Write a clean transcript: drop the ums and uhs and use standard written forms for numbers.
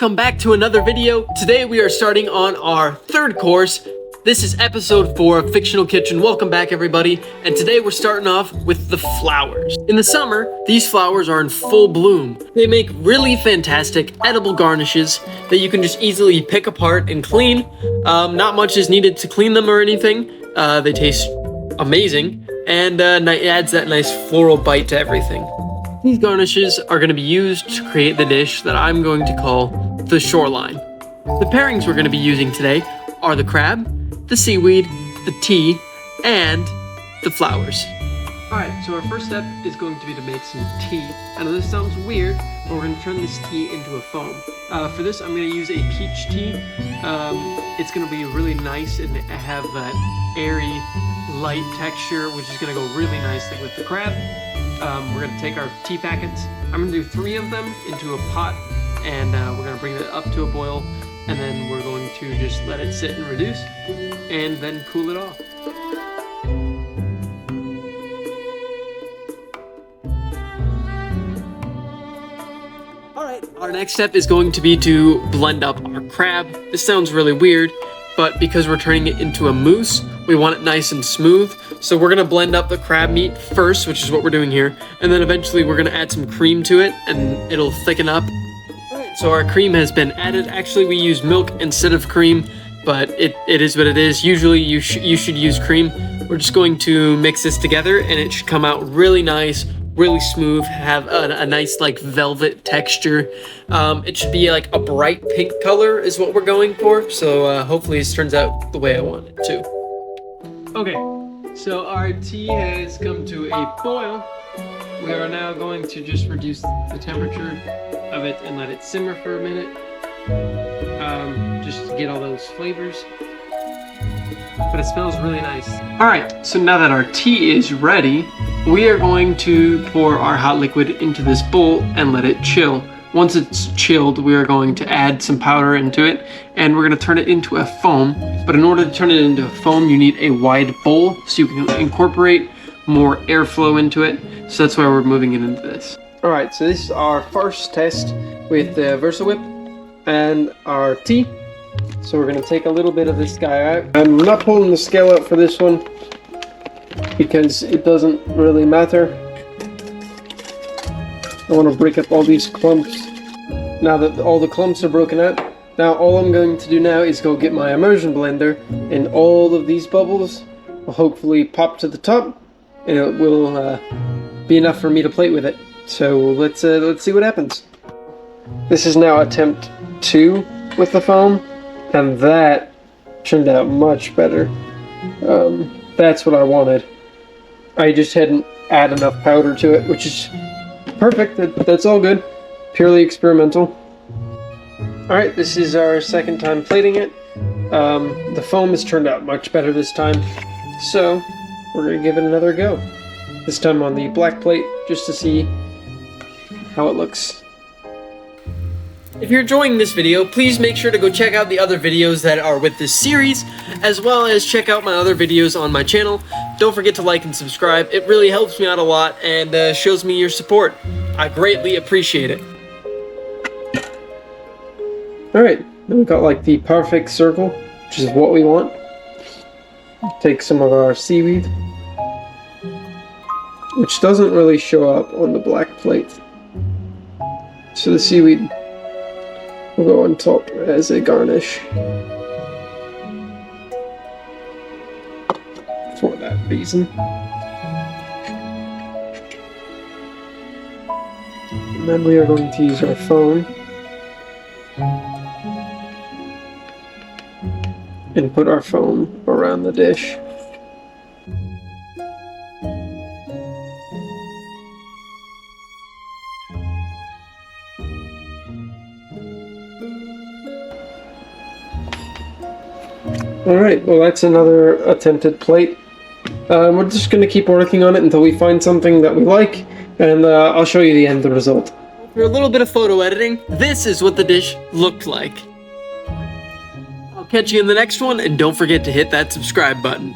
Welcome back to another video. Today we are starting on our third course. This is episode 4 of Fictional Kitchen. Welcome back, everybody. And today we're starting off with the flowers. In the summer, these flowers are in full bloom. They make really fantastic edible garnishes that you can just easily pick apart and clean. Not much is needed to clean them or anything. They taste amazing, and it adds that nice floral bite to everything. These garnishes are going to be used to create the dish that I'm going to call the Shoreline. The pairings we're going to be using today are the crab, the seaweed, the tea, and the flowers. Alright, so our first step is going to be to make some tea. I know this sounds weird, but we're going to turn this tea into a foam. For this, I'm going to use a peach tea. It's going to be really nice and have that airy, light texture, which is going to go really nicely with the crab. We're going to take our tea packets. I'm going to do 3 of them into a pot, and we're going to bring it up to a boil, and then we're going to just let it sit and reduce, and then cool it off. Alright, our next step is going to be to blend up our crab. This sounds really weird, but because we're turning it into a mousse, we want it nice and smooth. So we're gonna blend up the crab meat first, which is what we're doing here, and then eventually we're gonna add some cream to it, and it'll thicken up. Alright, so our cream has been added. Actually, we use milk instead of cream, but it is what it is. Usually you should use cream. We're just going to mix this together, and it should come out really nice, really smooth, have a nice like velvet texture. It should be like a bright pink color is what we're going for, so hopefully this turns out the way I want it to. Okay, so our tea has come to a boil. We are now going to just reduce the temperature of it and let it simmer for a minute, just to get all those flavors. But it smells really nice. Alright, so now that our tea is ready, we are going to pour our hot liquid into this bowl and let it chill. Once it's chilled, we are going to add some powder into it, and we're going to turn it into a foam. But in order to turn it into a foam, you need a wide bowl so you can incorporate more airflow into it. So that's why we're moving it into this. Alright, so this is our first test with the VersaWhip and our tea. So we're going to take a little bit of this guy out. I'm not pulling the scale out for this one because it doesn't really matter. I want to break up all these clumps. Now that all the clumps are broken out, now all I'm going to do now is go get my immersion blender, and all of these bubbles will hopefully pop to the top, and it will be enough for me to plate with it. So let's see what happens. This is now attempt 2 with the foam, and that turned out much better. That's what I wanted. I just hadn't added enough powder to it, which is perfect. That's all good. Purely experimental. Alright, this is our second time plating it. The foam has turned out much better this time, so we're going to give it another go. This time on the black plate, just to see how it looks. If you're enjoying this video, please make sure to go check out the other videos that are with this series, as well as check out my other videos on my channel. Don't forget to like and subscribe. It really helps me out a lot and shows me your support. I greatly appreciate it. Alright, then we got like the perfect circle, which is what we want. Take some of our seaweed, which doesn't really show up on the black plate. So the seaweed will go on top as a garnish for that reason. And then we are going to use our foam and put our foam around the dish. Alright, well that's another attempted plate. We're just going to keep working on it until we find something that we like, and I'll show you the end result. For a little bit of photo editing, this is what the dish looked like. I'll catch you in the next one, and don't forget to hit that subscribe button.